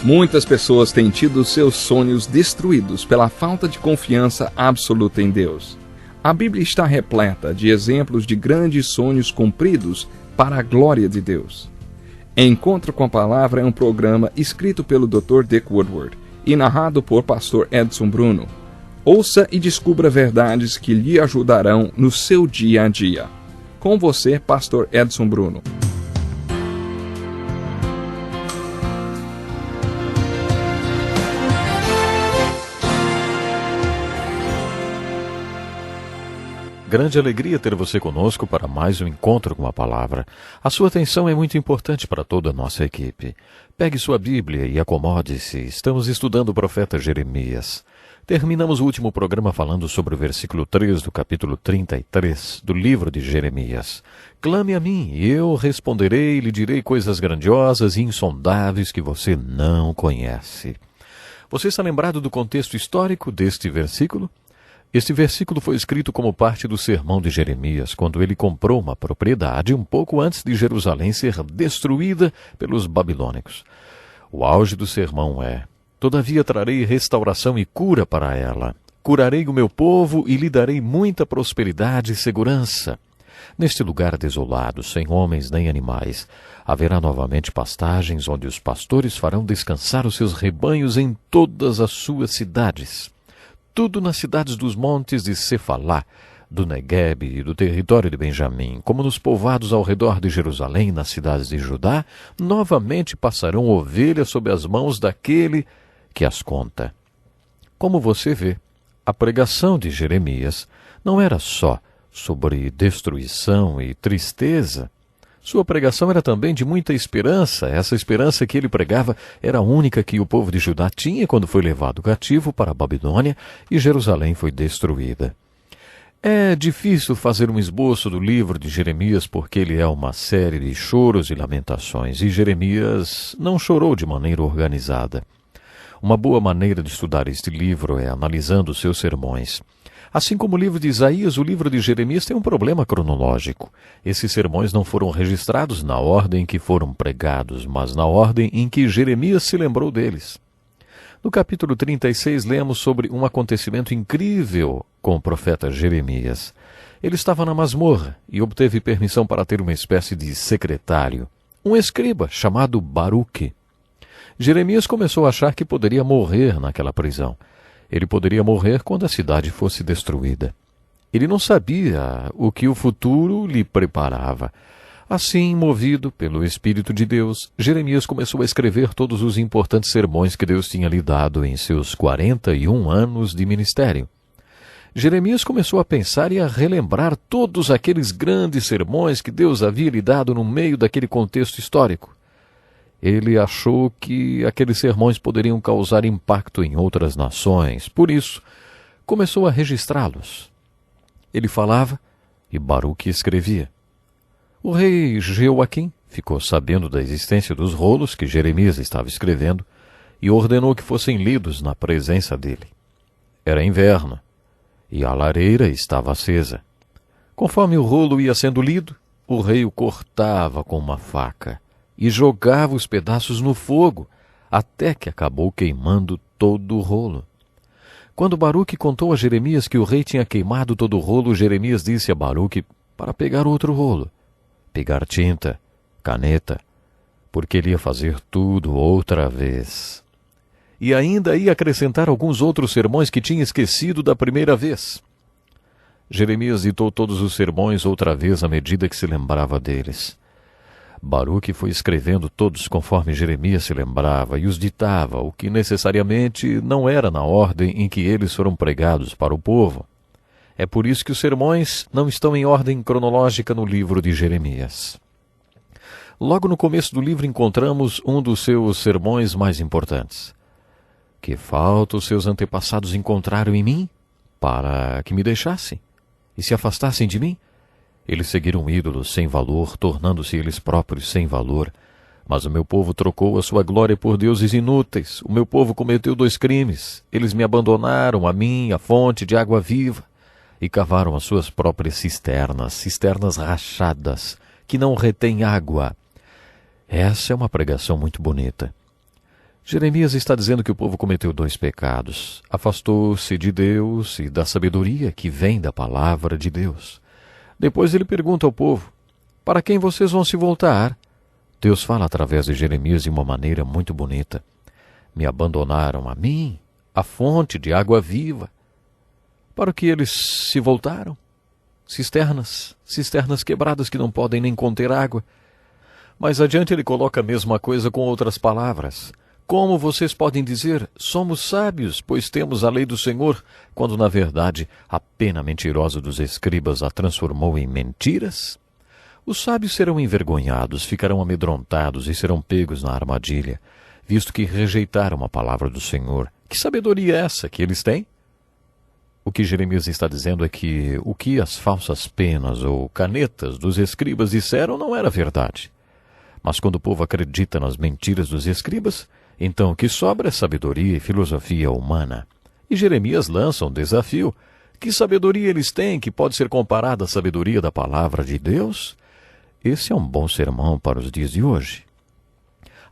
Muitas pessoas têm tido seus sonhos destruídos pela falta de confiança absoluta em Deus. A Bíblia está repleta de exemplos de grandes sonhos cumpridos para a glória de Deus. Encontro com a Palavra é um programa escrito pelo Dr. Dick Woodward e narrado por Pastor Edson Bruno. Ouça e descubra verdades que lhe ajudarão no seu dia a dia. Com você, Pastor Edson Bruno. Grande alegria ter você conosco para mais um encontro com a Palavra. A sua atenção é muito importante para toda a nossa equipe. Pegue sua Bíblia e acomode-se. Estamos estudando o profeta Jeremias. Terminamos o último programa falando sobre o versículo 3 do capítulo 33 do livro de Jeremias. Clame a mim, e eu responderei e lhe direi coisas grandiosas e insondáveis que você não conhece. Você está lembrado do contexto histórico deste versículo? Este versículo foi escrito como parte do sermão de Jeremias, quando ele comprou uma propriedade um pouco antes de Jerusalém ser destruída pelos babilônicos. O auge do sermão é: todavia trarei restauração e cura para ela. Curarei o meu povo e lhe darei muita prosperidade e segurança. Neste lugar desolado, sem homens nem animais, haverá novamente pastagens onde os pastores farão descansar os seus rebanhos em todas as suas cidades. Tudo nas cidades dos montes de Cefalá, do Neguebe e do território de Benjamim, como nos povoados ao redor de Jerusalém, nas cidades de Judá, novamente passarão ovelhas sob as mãos daquele que as conta. Como você vê, a pregação de Jeremias não era só sobre destruição e tristeza. Sua pregação era também de muita esperança. Essa esperança que ele pregava era a única que o povo de Judá tinha quando foi levado cativo para a Babilônia e Jerusalém foi destruída. É difícil fazer um esboço do livro de Jeremias porque ele é uma série de choros e lamentações, e Jeremias não chorou de maneira organizada. Uma boa maneira de estudar este livro é analisando os seus sermões. Assim como o livro de Isaías, o livro de Jeremias tem um problema cronológico. Esses sermões não foram registrados na ordem em que foram pregados, mas na ordem em que Jeremias se lembrou deles. No capítulo 36, lemos sobre um acontecimento incrível com o profeta Jeremias. Ele estava na masmorra e obteve permissão para ter uma espécie de secretário, um escriba chamado Baruque. Jeremias começou a achar que poderia morrer naquela prisão. Ele poderia morrer quando a cidade fosse destruída. Ele não sabia o que o futuro lhe preparava. Assim, movido pelo Espírito de Deus, Jeremias começou a escrever todos os importantes sermões que Deus tinha lhe dado em seus 41 anos de ministério. Jeremias começou a pensar e a relembrar todos aqueles grandes sermões que Deus havia lhe dado no meio daquele contexto histórico. Ele achou que aqueles sermões poderiam causar impacto em outras nações. Por isso, começou a registrá-los. Ele falava e Baruque escrevia. O rei Jeoaquim ficou sabendo da existência dos rolos que Jeremias estava escrevendo e ordenou que fossem lidos na presença dele. Era inverno e a lareira estava acesa. Conforme o rolo ia sendo lido, o rei o cortava com uma faca e jogava os pedaços no fogo, até que acabou queimando todo o rolo. Quando Baruque contou a Jeremias que o rei tinha queimado todo o rolo, Jeremias disse a Baruque para pegar outro rolo, pegar tinta, caneta, porque ele ia fazer tudo outra vez. E ainda ia acrescentar alguns outros sermões que tinha esquecido da primeira vez. Jeremias ditou todos os sermões outra vez à medida que se lembrava deles. Baruque foi escrevendo todos conforme Jeremias se lembrava e os ditava, o que necessariamente não era na ordem em que eles foram pregados para o povo. É por isso que os sermões não estão em ordem cronológica no livro de Jeremias. Logo no começo do livro encontramos um dos seus sermões mais importantes. Que falta os seus antepassados encontraram em mim para que me deixassem e se afastassem de mim? Eles seguiram ídolos sem valor, tornando-se eles próprios sem valor. Mas o meu povo trocou a sua glória por deuses inúteis. O meu povo cometeu 2 crimes. Eles me abandonaram, a mim, a fonte de água viva, e cavaram as suas próprias cisternas rachadas, que não retêm água. Essa é uma pregação muito bonita. Jeremias está dizendo que o povo cometeu 2 pecados. Afastou-se de Deus e da sabedoria que vem da palavra de Deus. Depois ele pergunta ao povo: para quem vocês vão se voltar? Deus fala através de Jeremias de uma maneira muito bonita. Me abandonaram a mim, a fonte de água viva. Para o que eles se voltaram? Cisternas quebradas que não podem nem conter água. Mais adiante ele coloca a mesma coisa com outras palavras. Como vocês podem dizer, somos sábios, pois temos a lei do Senhor, quando na verdade a pena mentirosa dos escribas a transformou em mentiras? Os sábios serão envergonhados, ficarão amedrontados e serão pegos na armadilha, visto que rejeitaram a palavra do Senhor. Que sabedoria é essa que eles têm? O que Jeremias está dizendo é que o que as falsas penas ou canetas dos escribas disseram não era verdade. Mas quando o povo acredita nas mentiras dos escribas, então o que sobra é sabedoria e filosofia humana. E Jeremias lança um desafio. Que sabedoria eles têm que pode ser comparada à sabedoria da palavra de Deus? Esse é um bom sermão para os dias de hoje.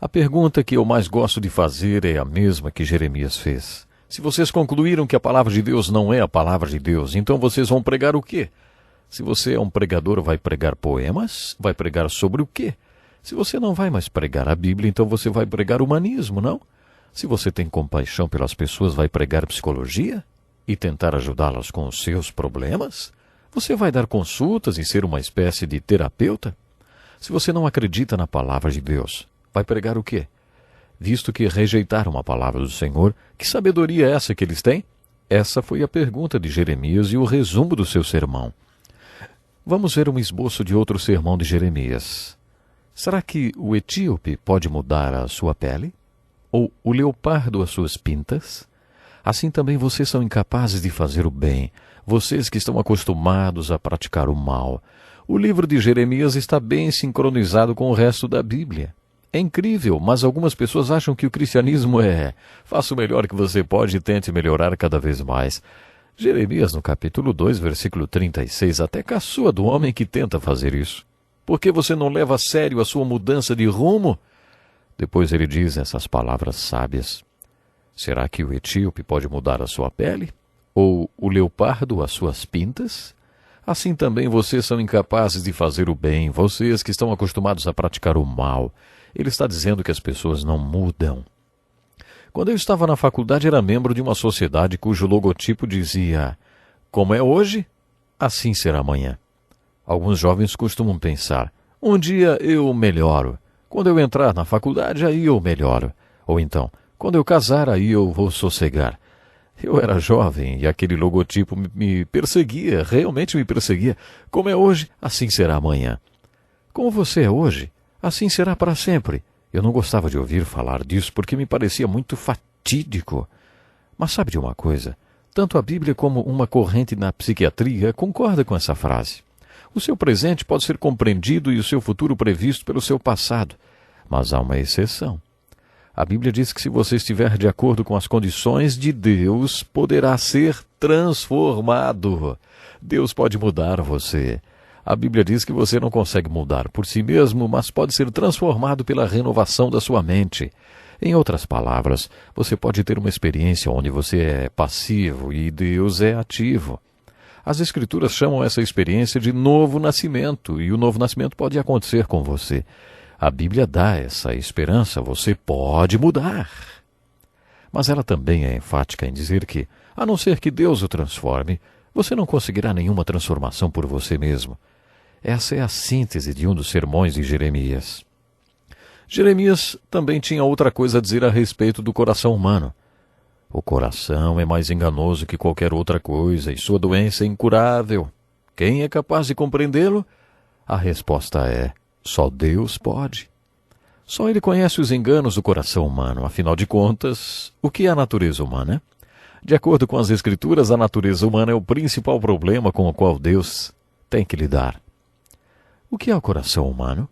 A pergunta que eu mais gosto de fazer é a mesma que Jeremias fez. Se vocês concluíram que a palavra de Deus não é a palavra de Deus, então vocês vão pregar o quê? Se você é um pregador, vai pregar poemas? Vai pregar sobre o quê? Se você não vai mais pregar a Bíblia, então você vai pregar humanismo, não? Se você tem compaixão pelas pessoas, vai pregar psicologia? E tentar ajudá-las com os seus problemas? Você vai dar consultas e ser uma espécie de terapeuta? Se você não acredita na palavra de Deus, vai pregar o quê? Visto que rejeitaram a palavra do Senhor, que sabedoria é essa que eles têm? Essa foi a pergunta de Jeremias e o resumo do seu sermão. Vamos ver um esboço de outro sermão de Jeremias. Será que o etíope pode mudar a sua pele? Ou o leopardo as suas pintas? Assim também vocês são incapazes de fazer o bem, vocês que estão acostumados a praticar o mal. O livro de Jeremias está bem sincronizado com o resto da Bíblia. É incrível, mas algumas pessoas acham que o cristianismo é faça o melhor que você pode e tente melhorar cada vez mais. Jeremias, no capítulo 2, versículo 36, até caçoa do homem que tenta fazer isso. Por que você não leva a sério a sua mudança de rumo? Depois ele diz essas palavras sábias. Será que o etíope pode mudar a sua pele? Ou o leopardo as suas pintas? Assim também vocês são incapazes de fazer o bem, vocês que estão acostumados a praticar o mal. Ele está dizendo que as pessoas não mudam. Quando eu estava na faculdade, era membro de uma sociedade cujo logotipo dizia: como é hoje, assim será amanhã. Alguns jovens costumam pensar: um dia eu melhoro. Quando eu entrar na faculdade, aí eu melhoro. Ou então, quando eu casar, aí eu vou sossegar. Eu era jovem e aquele logotipo me perseguia, realmente me perseguia. Como é hoje, assim será amanhã. Como você é hoje, assim será para sempre. Eu não gostava de ouvir falar disso porque me parecia muito fatídico. Mas sabe de uma coisa? Tanto a Bíblia como uma corrente na psiquiatria concorda com essa frase. O seu presente pode ser compreendido e o seu futuro previsto pelo seu passado. Mas há uma exceção. A Bíblia diz que se você estiver de acordo com as condições de Deus, poderá ser transformado. Deus pode mudar você. A Bíblia diz que você não consegue mudar por si mesmo, mas pode ser transformado pela renovação da sua mente. Em outras palavras, você pode ter uma experiência onde você é passivo e Deus é ativo. As Escrituras chamam essa experiência de novo nascimento, e o novo nascimento pode acontecer com você. A Bíblia dá essa esperança, você pode mudar. Mas ela também é enfática em dizer que, a não ser que Deus o transforme, você não conseguirá nenhuma transformação por você mesmo. Essa é a síntese de um dos sermões de Jeremias. Jeremias também tinha outra coisa a dizer a respeito do coração humano. O coração é mais enganoso que qualquer outra coisa e sua doença é incurável. Quem é capaz de compreendê-lo? A resposta é: só Deus pode. Só Ele conhece os enganos do coração humano. Afinal de contas, o que é a natureza humana? De acordo com as Escrituras, a natureza humana é o principal problema com o qual Deus tem que lidar. O que é o coração humano?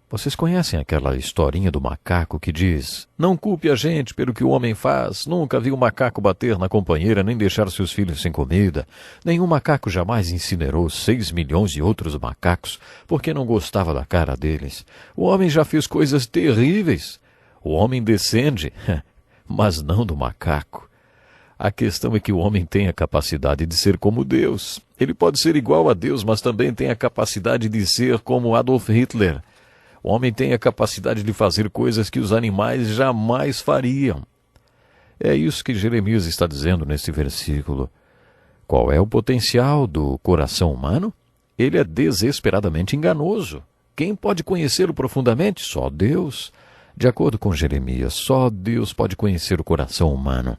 Vocês conhecem aquela historinha do macaco que diz: não culpe a gente pelo que o homem faz, nunca vi um macaco bater na companheira nem deixar seus filhos sem comida. Nenhum macaco jamais incinerou 6 milhões de outros macacos porque não gostava da cara deles. O homem já fez coisas terríveis. O homem descende, mas não do macaco. A questão é que o homem tem a capacidade de ser como Deus. Ele pode ser igual a Deus, mas também tem a capacidade de ser como Adolf Hitler. O homem tem a capacidade de fazer coisas que os animais jamais fariam. É isso que Jeremias está dizendo nesse versículo. Qual é o potencial do coração humano? Ele é desesperadamente enganoso. Quem pode conhecê-lo profundamente? Só Deus. De acordo com Jeremias, só Deus pode conhecer o coração humano.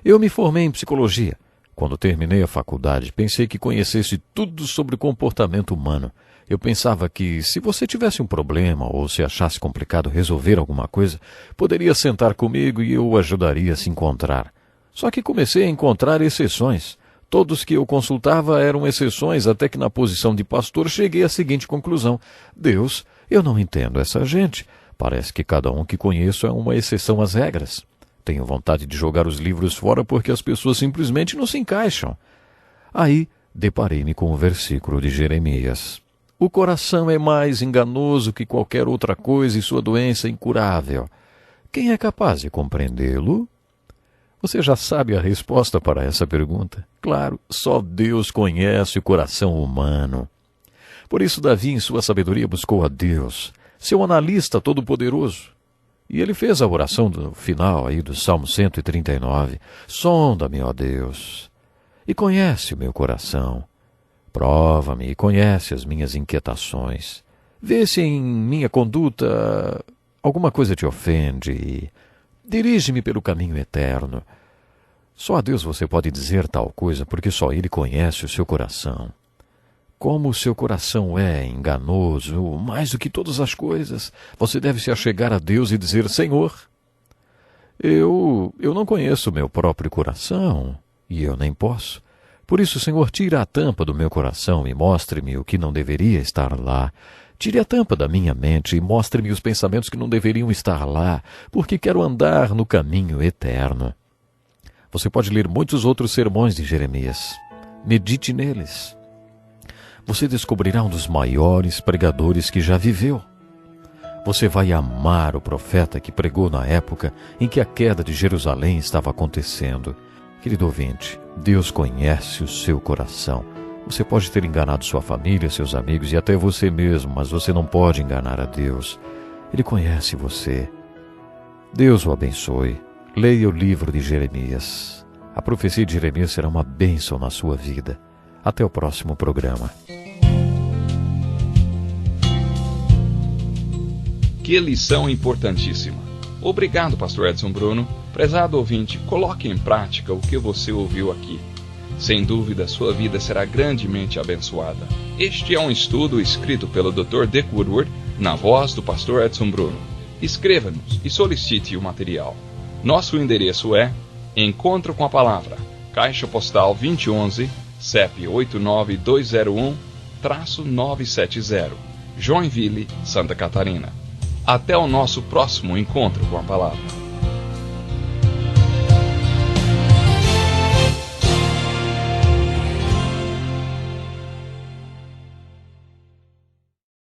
Eu me formei em psicologia. Quando terminei a faculdade, pensei que conhecesse tudo sobre o comportamento humano. Eu pensava que, se você tivesse um problema ou se achasse complicado resolver alguma coisa, poderia sentar comigo e eu o ajudaria a se encontrar. Só que comecei a encontrar exceções. Todos que eu consultava eram exceções, até que na posição de pastor cheguei à seguinte conclusão. Deus, eu não entendo essa gente. Parece que cada um que conheço é uma exceção às regras. Tenho vontade de jogar os livros fora porque as pessoas simplesmente não se encaixam. Aí, deparei-me com o versículo de Jeremias. O coração é mais enganoso que qualquer outra coisa e sua doença é incurável. Quem é capaz de compreendê-lo? Você já sabe a resposta para essa pergunta? Claro, só Deus conhece o coração humano. Por isso Davi, em sua sabedoria, buscou a Deus, seu analista todo-poderoso. E ele fez a oração do final aí do Salmo 139. Sonda-me, ó Deus, e conhece o meu coração. Prova-me e conhece as minhas inquietações. Vê se em minha conduta alguma coisa te ofende e dirige-me pelo caminho eterno. Só a Deus você pode dizer tal coisa, porque só Ele conhece o seu coração. Como o seu coração é enganoso, mais do que todas as coisas, você deve se achegar a Deus e dizer, Senhor, eu não conheço o meu próprio coração, e eu nem posso. Por isso, Senhor, tira a tampa do meu coração e mostre-me o que não deveria estar lá. Tire a tampa da minha mente e mostre-me os pensamentos que não deveriam estar lá, porque quero andar no caminho eterno. Você pode ler muitos outros sermões de Jeremias. Medite neles. Você descobrirá um dos maiores pregadores que já viveu. Você vai amar o profeta que pregou na época em que a queda de Jerusalém estava acontecendo. Querido ouvinte, Deus conhece o seu coração. Você pode ter enganado sua família, seus amigos e até você mesmo, mas você não pode enganar a Deus. Ele conhece você. Deus o abençoe. Leia o livro de Jeremias. A profecia de Jeremias será uma bênção na sua vida. Até o próximo programa. Que lição importantíssima. Obrigado, pastor Edson Bruno. Prezado ouvinte, coloque em prática o que você ouviu aqui. Sem dúvida, sua vida será grandemente abençoada. Este é um estudo escrito pelo Dr. Dick Woodward, na voz do pastor Edson Bruno. Escreva-nos e solicite o material. Nosso endereço é Encontro com a Palavra, Caixa Postal 2011, CEP 89201-970, Joinville, Santa Catarina. Até o nosso próximo encontro com a Palavra.